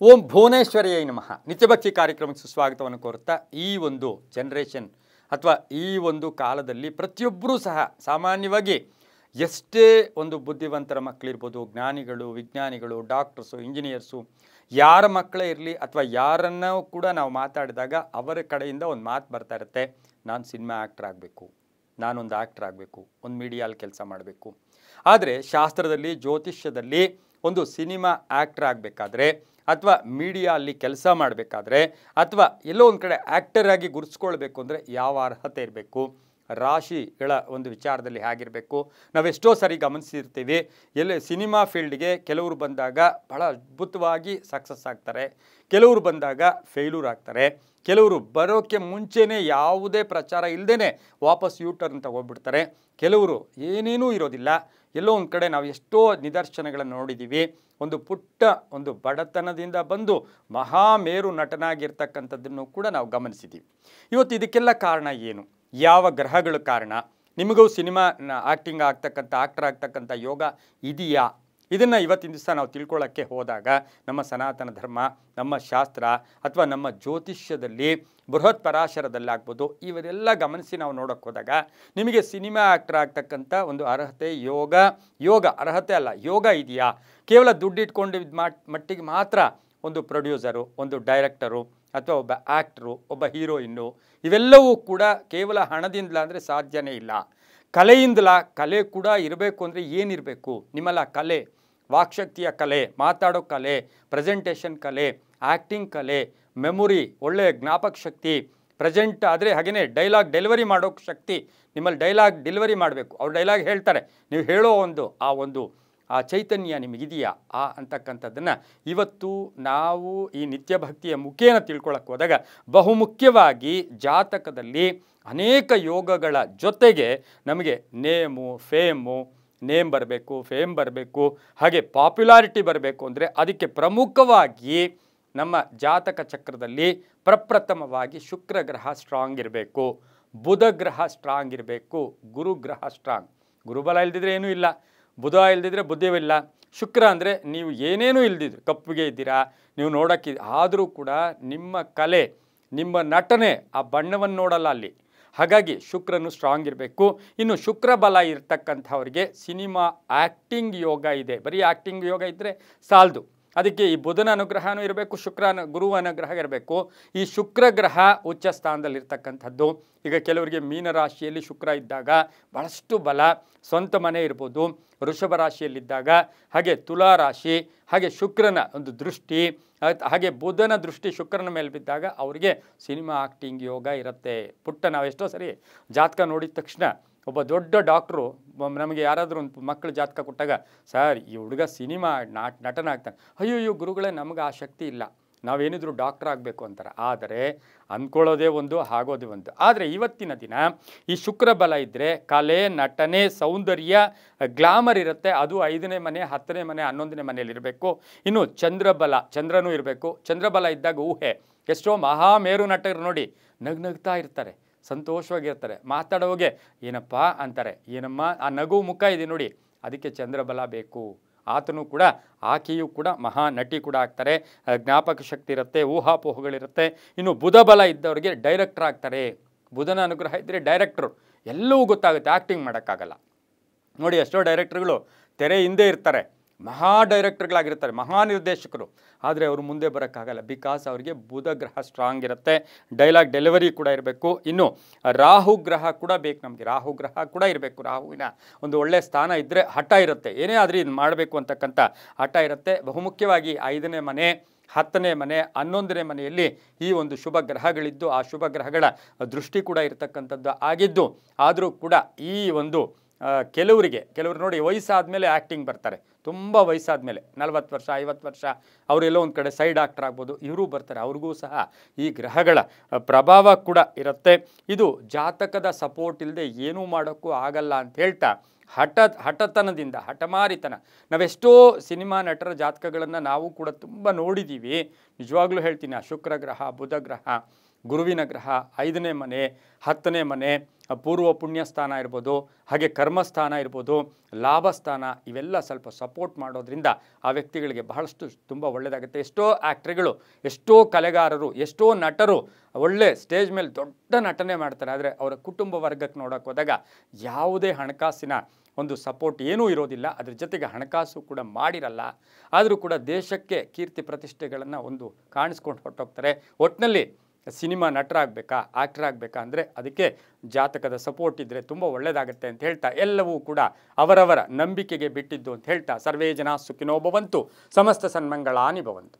ಓಂ ಭುವನೇಶ್ವರಿಯೈ ನಮಃ. ನಿತ್ಯಭಕ್ತಿ ಕಾರ್ಯಕ್ರಮಕ್ಕೆ ಸುಸ್ವಾಗತವನ್ನು ಕೋರುತ್ತಾ, ಈ ಒಂದು ಜನರೇಷನ್ ಅಥವಾ ಈ ಒಂದು ಕಾಲದಲ್ಲಿ ಪ್ರತಿಯೊಬ್ಬರೂ ಸಹ ಸಾಮಾನ್ಯವಾಗಿ ಎಷ್ಟೇ ಒಂದು ಬುದ್ಧಿವಂತರ ಮಕ್ಕಳಿರ್ಬೋದು, ಜ್ಞಾನಿಗಳು, ವಿಜ್ಞಾನಿಗಳು, ಡಾಕ್ಟರ್ಸು, ಇಂಜಿನಿಯರ್ಸು, ಯಾರ ಮಕ್ಕಳೇ ಇರಲಿ ಅಥವಾ ಯಾರನ್ನೂ ಕೂಡ ನಾವು ಮಾತಾಡಿದಾಗ ಅವರ ಕಡೆಯಿಂದ ಒಂದು ಮಾತು ಬರ್ತಾ ಇರುತ್ತೆ, ನಾನು ಸಿನಿಮಾ ಆ್ಯಕ್ಟರ್ ಆಗಬೇಕು, ನಾನೊಂದು ಆ್ಯಕ್ಟರ್ ಆಗಬೇಕು, ಒಂದು ಮೀಡಿಯಾಲ್ಲಿ ಕೆಲಸ ಮಾಡಬೇಕು. ಆದರೆ ಶಾಸ್ತ್ರದಲ್ಲಿ, ಜ್ಯೋತಿಷ್ಯದಲ್ಲಿ ಒಂದು ಸಿನಿಮಾ ಆ್ಯಕ್ಟರ್ ಆಗಬೇಕಾದ್ರೆ ಅಥವಾ ಮೀಡಿಯಾ ಅಲ್ಲಿ ಕೆಲಸ ಮಾಡಬೇಕಾದ್ರೆ ಅಥವಾ ಎಲ್ಲೋ ಒಂದು ಕಡೆ ಆ್ಯಕ್ಟರ್ ಆಗಿ ಗುರುತಿಸ್ಕೊಳ್ಬೇಕು ಅಂದರೆ ಯಾವ ಅರ್ಹತೆ ಇರಬೇಕು, ರಾಶಿಗಳ ಒಂದು ವಿಚಾರದಲ್ಲಿ ಹೇಗಿರಬೇಕು. ನಾವೆಷ್ಟೋ ಸರಿ ಗಮನಿಸಿರ್ತೀವಿ, ಎಲ್ಲಿ ಸಿನಿಮಾ ಫೀಲ್ಡ್ಗೆ ಕೆಲವರು ಬಂದಾಗ ಬಹಳ ಅದ್ಭುತವಾಗಿ ಸಕ್ಸಸ್ ಆಗ್ತಾರೆ, ಕೆಲವರು ಬಂದಾಗ ಫೇಲ್ಯೂರ್ ಆಗ್ತಾರೆ, ಕೆಲವರು ಬರೋಕ್ಕೆ ಮುಂಚೆನೇ ಯಾವುದೇ ಪ್ರಚಾರ ಇಲ್ಲದೇ ವಾಪಸ್ ಯೂಟರ್ನ್ ತಗೊಬಿಡ್ತಾರೆ, ಕೆಲವರು ಏನೇನೂ ಇರೋದಿಲ್ಲ. ಎಲ್ಲೋ ಒಂದು ಕಡೆ ನಾವು ಎಷ್ಟೋ ನಿದರ್ಶನಗಳನ್ನು ನೋಡಿದ್ದೀವಿ. ಒಂದು ಪುಟ್ಟ ಒಂದು ಬಡತನದಿಂದ ಬಂದು ಮಹಾಮೇರು ನಟನಾಗಿರ್ತಕ್ಕಂಥದ್ದನ್ನು ಕೂಡ ನಾವು ಗಮನಿಸಿದ್ದೀವಿ. ಇವತ್ತು ಇದಕ್ಕೆಲ್ಲ ಕಾರಣ ಏನು? ಯಾವ ಗ್ರಹಗಳು ಕಾರಣ? ನಿಮಗೂ ಸಿನಿಮಾ ಆ್ಯಕ್ಟಿಂಗ್ ಆಗ್ತಕ್ಕಂಥ, ಆ್ಯಕ್ಟರ್ ಆಗ್ತಕ್ಕಂಥ ಯೋಗ ಇದೆಯಾ? ಇದನ್ನು ಇವತ್ತಿನ ದಿವಸ ನಾವು ತಿಳ್ಕೊಳ್ಳೋಕ್ಕೆ ಹೋದಾಗ ನಮ್ಮ ಸನಾತನ ಧರ್ಮ, ನಮ್ಮ ಶಾಸ್ತ್ರ ಅಥವಾ ನಮ್ಮ ಜ್ಯೋತಿಷ್ಯದಲ್ಲಿ, ಬೃಹತ್ ಪರಾಶರದಲ್ಲಾಗ್ಬೋದು, ಇವರೆಲ್ಲ ಗಮನಿಸಿ ನಾವು ನೋಡೋಕ್ಕೆ ಹೋದಾಗ ನಿಮಗೆ ಸಿನಿಮಾ ಆ್ಯಕ್ಟರ್ ಆಗ್ತಕ್ಕಂಥ ಒಂದು ಅರ್ಹತೆ, ಯೋಗ ಅರ್ಹತೆ ಅಲ್ಲ, ಯೋಗ ಇದೆಯಾ? ಕೇವಲ ದುಡ್ಡಿಟ್ಕೊಂಡು ಮಟ್ಟಿಗೆ ಮಾತ್ರ ಒಂದು ಪ್ರೊಡ್ಯೂಸರು, ಒಂದು ಡೈರೆಕ್ಟರು ಅಥವಾ ಒಬ್ಬ ಆ್ಯಕ್ಟ್ರು, ಒಬ್ಬ ಹೀರೋಯಿನ್ನು, ಇವೆಲ್ಲವೂ ಕೂಡ ಕೇವಲ ಹಣದಿಂದಲ ಅಂದರೆ ಸಾಧ್ಯನೇ ಇಲ್ಲ. ಕಲೆಯಿಂದಲ, ಕಲೆ ಕೂಡ ಇರಬೇಕು ಅಂದರೆ ಏನಿರಬೇಕು? ನಿಮ್ಮಲ್ಲ ಕಲೆ, ವಾಕ್ಶಕ್ತಿಯ ಕಲೆ, ಮಾತಾಡೋ ಕಲೆ, ಪ್ರೆಸೆಂಟೇಷನ್ ಕಲೆ, ಆ್ಯಕ್ಟಿಂಗ್ ಕಲೆ, ಮೆಮೊರಿ, ಒಳ್ಳೆಯ ಜ್ಞಾಪಕ ಶಕ್ತಿ, ಪ್ರೆಸೆಂಟ್ ಆದರೆ ಹಾಗೆಯೇ ಡೈಲಾಗ್ ಡೆಲಿವರಿ ಮಾಡೋಕ್ಕೆ ಶಕ್ತಿ, ನಿಮ್ಮಲ್ಲಿ ಡೈಲಾಗ್ ಡೆಲಿವರಿ ಮಾಡಬೇಕು. ಅವ್ರು ಡೈಲಾಗ್ ಹೇಳ್ತಾರೆ, ನೀವು ಹೇಳೋ ಆ ಚೈತನ್ಯ ನಿಮಗಿದೆಯಾ ಅಂತಕ್ಕಂಥದ್ದನ್ನು ಇವತ್ತು ನಾವು ಈ ನಿತ್ಯ ಭಕ್ತಿಯ ಮುಖೇನ ತಿಳ್ಕೊಳ್ಳೋಕ್ಕೆ ಹೋದಾಗ ಬಹುಮುಖ್ಯವಾಗಿ ಜಾತಕದಲ್ಲಿ ಅನೇಕ ಯೋಗಗಳ ಜೊತೆಗೆ ನಮಗೆ ನೇಮ್ ಬರಬೇಕು, ಫೇಮ್ ಬರಬೇಕು, ಹಾಗೆ ಪಾಪ್ಯುಲಾರಿಟಿ ಬರಬೇಕು. ಅಂದರೆ ಅದಕ್ಕೆ ಪ್ರಮುಖವಾಗಿ ನಮ್ಮ ಜಾತಕ ಚಕ್ರದಲ್ಲಿ ಪ್ರಪ್ರಥಮವಾಗಿ ಶುಕ್ರ ಗ್ರಹ ಸ್ಟ್ರಾಂಗ್ ಇರಬೇಕು, ಬುಧ ಗ್ರಹ ಸ್ಟ್ರಾಂಗ್ ಇರಬೇಕು, ಗುರುಗ್ರಹ ಸ್ಟ್ರಾಂಗ್. ಗುರುಬಲ ಇಲ್ದಿದ್ರೆ ಏನೂ ಇಲ್ಲ, ಬುಧ ಇಲ್ದಿದ್ರೆ ಬುದ್ಧಿವಿಲ್ಲ. ಶುಕ್ರ ಅಂದರೆ ನೀವು ಏನೇನೂ ಇಲ್ದಿದ್ರು, ಕಪ್ಪಿಗೆ ಇದ್ದೀರಾ, ನೀವು ನೋಡೋಕ್ಕೆ, ಆದರೂ ಕೂಡ ನಿಮ್ಮ ಕಲೆ, ನಿಮ್ಮ ನಟನೆ ಆ ಬಣ್ಣವನ್ನು ನೋಡಲ್ಲ ಅಲ್ಲಿ. ಹಾಗಾಗಿ ಶುಕ್ರನು ಸ್ಟ್ರಾಂಗ್ ಇರಬೇಕು. ಇನ್ನು ಶುಕ್ರ ಬಲ ಇರ್ತಕ್ಕಂಥವ್ರಿಗೆ ಸಿನಿಮಾ ಆ್ಯಕ್ಟಿಂಗ್ ಯೋಗ ಇದೆ. ಬರೀ ಆ್ಯಕ್ಟಿಂಗ್ ಯೋಗ ಇದ್ದರೆ ಸಾಲದು, ಅದಕ್ಕೆ ಈ ಬುಧನ ಅನುಗ್ರಹನೂ ಇರಬೇಕು, ಗುರು ಅನುಗ್ರಹ ಇರಬೇಕು. ಈ ಶುಕ್ರ ಗ್ರಹ ಉಚ್ಚ ಸ್ಥಾನದಲ್ಲಿರ್ತಕ್ಕಂಥದ್ದು. ಈಗ ಕೆಲವರಿಗೆ ಮೀನರಾಶಿಯಲ್ಲಿ ಶುಕ್ರ ಇದ್ದಾಗ ಭಾಳಷ್ಟು ಬಲ, ಸ್ವಂತ ಮನೆ ಇರ್ಬೋದು. ವೃಷಭ ರಾಶಿಯಲ್ಲಿದ್ದಾಗ, ಹಾಗೆ ತುಲಾ ರಾಶಿ, ಹಾಗೆ ಶುಕ್ರನ ಒಂದು ದೃಷ್ಟಿ, ಹಾಗೆ ಬುಧನ ದೃಷ್ಟಿ ಶುಕ್ರನ ಮೇಲೆ ಬಿದ್ದಾಗ ಅವರಿಗೆ ಸಿನಿಮಾ ಆ್ಯಕ್ಟಿಂಗ್ ಯೋಗ ಇರುತ್ತೆ. ನಾವು ಎಷ್ಟೋ ಸರಿ ಜಾತಕ ನೋಡಿದ ತಕ್ಷಣ ಒಬ್ಬ ದೊಡ್ಡ ಡಾಕ್ಟ್ರು ನಮಗೆ ಯಾರಾದರೂ ಒಂದು ಮಕ್ಕಳು ಜಾತಕ ಕೊಟ್ಟಾಗ, ಸರ್ ಈ ಹುಡುಗ ಸಿನಿಮಾ ನಟನಾಗ್ತಾನೆ, ಅಯ್ಯೋ ಗುರುಗಳೇ ನಮಗೆ ಆ ಶಕ್ತಿ ಇಲ್ಲ, ನಾವೇನಿದ್ರು ಡಾಕ್ಟರ್ ಆಗಬೇಕು ಅಂತಾರೆ. ಆದರೆ ಅಂದ್ಕೊಳ್ಳೋದೇ ಒಂದು, ಆಗೋದೇ ಒಂದು. ಆದರೆ ಇವತ್ತಿನ ದಿನ ಈ ಶುಕ್ರ ಬಲ ಇದ್ದರೆ ಕಲೆ, ನಟನೆ, ಸೌಂದರ್ಯ, ಗ್ಲಾಮರ್ ಇರುತ್ತೆ. ಅದು 5ನೇ ಮನೆ, 10ನೇ ಮನೆ, 11ನೇ ಮನೆಯಲ್ಲಿ ಇರಬೇಕು. ಇನ್ನು ಚಂದ್ರನೂ ಇರಬೇಕು. ಚಂದ್ರಬಲ ಇದ್ದಾಗ ಊಹೆ, ಎಷ್ಟೋ ಮಹಾಮೇರು ನಟರು ನೋಡಿ ನಗ್ನಗ್ತಾ ಇರ್ತಾರೆ, ಸಂತೋಷವಾಗಿರ್ತಾರೆ, ಮಾತಾಡೋಗೆ ಏನಪ್ಪ ಅಂತಾರೆ, ಏನಮ್ಮ ಆ ನಗು ಮುಖ ಇದೆ ನೋಡಿ, ಅದಕ್ಕೆ ಚಂದ್ರಬಲ ಬೇಕು. ಆತನೂ ಕೂಡ, ಆಕೆಯೂ ಕೂಡ ಮಹಾ ನಟಿ ಕೂಡ ಆಗ್ತಾರೆ, ಜ್ಞಾಪಕ ಶಕ್ತಿ ಇರುತ್ತೆ, ಊಹಾಪೋಹಗಳಿರುತ್ತೆ. ಇನ್ನು ಬುಧ ಬಲ ಇದ್ದವರಿಗೆ ಡೈರೆಕ್ಟರ್ ಆಗ್ತಾರೆ. ಬುಧನ ಅನುಗ್ರಹ ಇದ್ದರೆ ಡೈರೆಕ್ಟ್ರು, ಎಲ್ಲವೂ ಗೊತ್ತಾಗುತ್ತೆ, ಆ್ಯಕ್ಟಿಂಗ್ ಮಾಡೋಕ್ಕಾಗಲ್ಲ ನೋಡಿ. ಎಷ್ಟೋ ಡೈರೆಕ್ಟ್ರುಗಳು ತೆರೆ ಹಿಂದೆ ಇರ್ತಾರೆ, ಮಹಾ ಡೈರೆಕ್ಟರ್ಗಳಾಗಿರ್ತಾರೆ, ಮಹಾ ನಿರ್ದೇಶಕರು, ಆದರೆ ಅವರು ಮುಂದೆ ಬರೋಕ್ಕಾಗಲ್ಲ. ಬಿಕಾಸ್ ಅವರಿಗೆ ಬುಧ ಗ್ರಹ ಸ್ಟ್ರಾಂಗ್ ಇರುತ್ತೆ, ಡೈಲಾಗ್ ಡೆಲಿವರಿ ಕೂಡ ಇರಬೇಕು. ಇನ್ನು ರಾಹು ಗ್ರಹ ಕೂಡ ಬೇಕು ನಮಗೆ, ರಾಹು ಗ್ರಹ ಕೂಡ ಇರಬೇಕು. ರಾಹುವಿನ ಒಂದು ಒಳ್ಳೆಯ ಸ್ಥಾನ ಇದ್ದರೆ ಹಠ ಇರುತ್ತೆ, ಏನೇ ಆದರೆ ಇದು ಮಾಡಬೇಕು ಅಂತಕ್ಕಂಥ ಹಠ ಇರುತ್ತೆ. ಬಹುಮುಖ್ಯವಾಗಿ 5ನೇ ಮನೆ, 10ನೇ ಮನೆ, 11ನೇ ಮನೆಯಲ್ಲಿ ಈ ಒಂದು ಶುಭ ಗ್ರಹಗಳಿದ್ದು ಆ ಶುಭ ಗ್ರಹಗಳ ದೃಷ್ಟಿ ಕೂಡ ಇರತಕ್ಕಂಥದ್ದು ಆಗಿದ್ದು, ಆದರೂ ಕೂಡ ಈ ಒಂದು ಕೆಲವರು ನೋಡಿ ವಯಸ್ಸಾದ ಮೇಲೆ ಆ್ಯಕ್ಟಿಂಗ್ ಬರ್ತಾರೆ, ತುಂಬ ವಯಸ್ಸಾದ ಮೇಲೆ 40 ವರ್ಷ 50 ವರ್ಷ ಅವರೆಲ್ಲೋ ಒಂದು ಕಡೆ ಸೈಡ್ ಆ್ಯಕ್ಟರ್ ಆಗ್ಬೋದು, ಇವರು ಬರ್ತಾರೆ. ಅವ್ರಿಗೂ ಸಹ ಈ ಗ್ರಹಗಳ ಪ್ರಭಾವ ಕೂಡ ಇರುತ್ತೆ. ಇದು ಜಾತಕದ ಸಪೋರ್ಟ್ ಇಲ್ಲದೆ ಏನೂ ಮಾಡೋಕ್ಕೂ ಆಗಲ್ಲ ಅಂತ ಹೇಳ್ತಾ, ಹಠತನದಿಂದ, ಹಠಮಾರಿತನ, ನಾವೆಷ್ಟೋ ಸಿನಿಮಾ ನಟರ ಜಾತಕಗಳನ್ನು ನಾವು ಕೂಡ ತುಂಬ ನೋಡಿದ್ದೀವಿ. ನಿಜವಾಗ್ಲೂ ಹೇಳ್ತೀನಿ, ಆ ಶುಕ್ರ ಗ್ರಹ, ಬುಧ ಗ್ರಹ, ಗುರುವಿನ ಗ್ರಹ 5ನೇ ಮನೆ 10ನೇ ಮನೆ ಪೂರ್ವ ಪುಣ್ಯಸ್ಥಾನ ಇರ್ಬೋದು, ಹಾಗೆ ಕರ್ಮಸ್ಥಾನ ಇರ್ಬೋದು, ಲಾಭಸ್ಥಾನ ಇವೆಲ್ಲ ಸ್ವಲ್ಪ ಸಪೋರ್ಟ್ ಮಾಡೋದ್ರಿಂದ ಆ ವ್ಯಕ್ತಿಗಳಿಗೆ ಬಹಳಷ್ಟು ತುಂಬ ಒಳ್ಳೆಯದಾಗುತ್ತೆ. ಎಷ್ಟೋ ಆ್ಯಕ್ಟ್ರಿಗಳು, ಎಷ್ಟೋ ಕಲೆಗಾರರು, ಎಷ್ಟೋ ನಟರು ಒಳ್ಳೆ ಸ್ಟೇಜ್ ಮೇಲೆ ದೊಡ್ಡ ನಟನೆ ಮಾಡ್ತಾರೆ, ಆದರೆ ಅವರ ಕುಟುಂಬ ವರ್ಗಕ್ಕೆ ನೋಡೋಕೆ ಹೋದಾಗ ಯಾವುದೇ ಹಣಕಾಸಿನ ಒಂದು ಸಪೋರ್ಟ್ ಏನೂ ಇರೋದಿಲ್ಲ. ಅದ್ರ ಜೊತೆಗೆ ಹಣಕಾಸು ಕೂಡ ಮಾಡಿರಲ್ಲ, ಆದರೂ ಕೂಡ ದೇಶಕ್ಕೆ ಕೀರ್ತಿ ಪ್ರತಿಷ್ಠೆಗಳನ್ನು ಒಂದು ಕಾಣಿಸ್ಕೊಂಡು ಹೊರಟೋಗ್ತಾರೆ. ಒಟ್ಟಿನಲ್ಲಿ ಸಿನಿಮಾ ನಟರಾಗಬೇಕಾ, ಆ್ಯಕ್ಟರ್ ಆಗಬೇಕಾ ಅಂದರೆ ಅದಕ್ಕೆ ಜಾತಕದ ಸಪೋರ್ಟ್ ಇದ್ದರೆ ತುಂಬ ಒಳ್ಳೆಯದಾಗುತ್ತೆ ಅಂತ ಹೇಳ್ತಾ, ಎಲ್ಲವೂ ಕೂಡ ಅವರವರ ನಂಬಿಕೆಗೆ ಬಿಟ್ಟಿದ್ದು ಅಂತ ಹೇಳ್ತಾ, ಸರ್ವೇ ಜನ ಸುಖಿನೋ ಭವಂತು, ಸಮಸ್ತ ಸನ್ಮಂಗಳಾನಿ ಭವಂತು.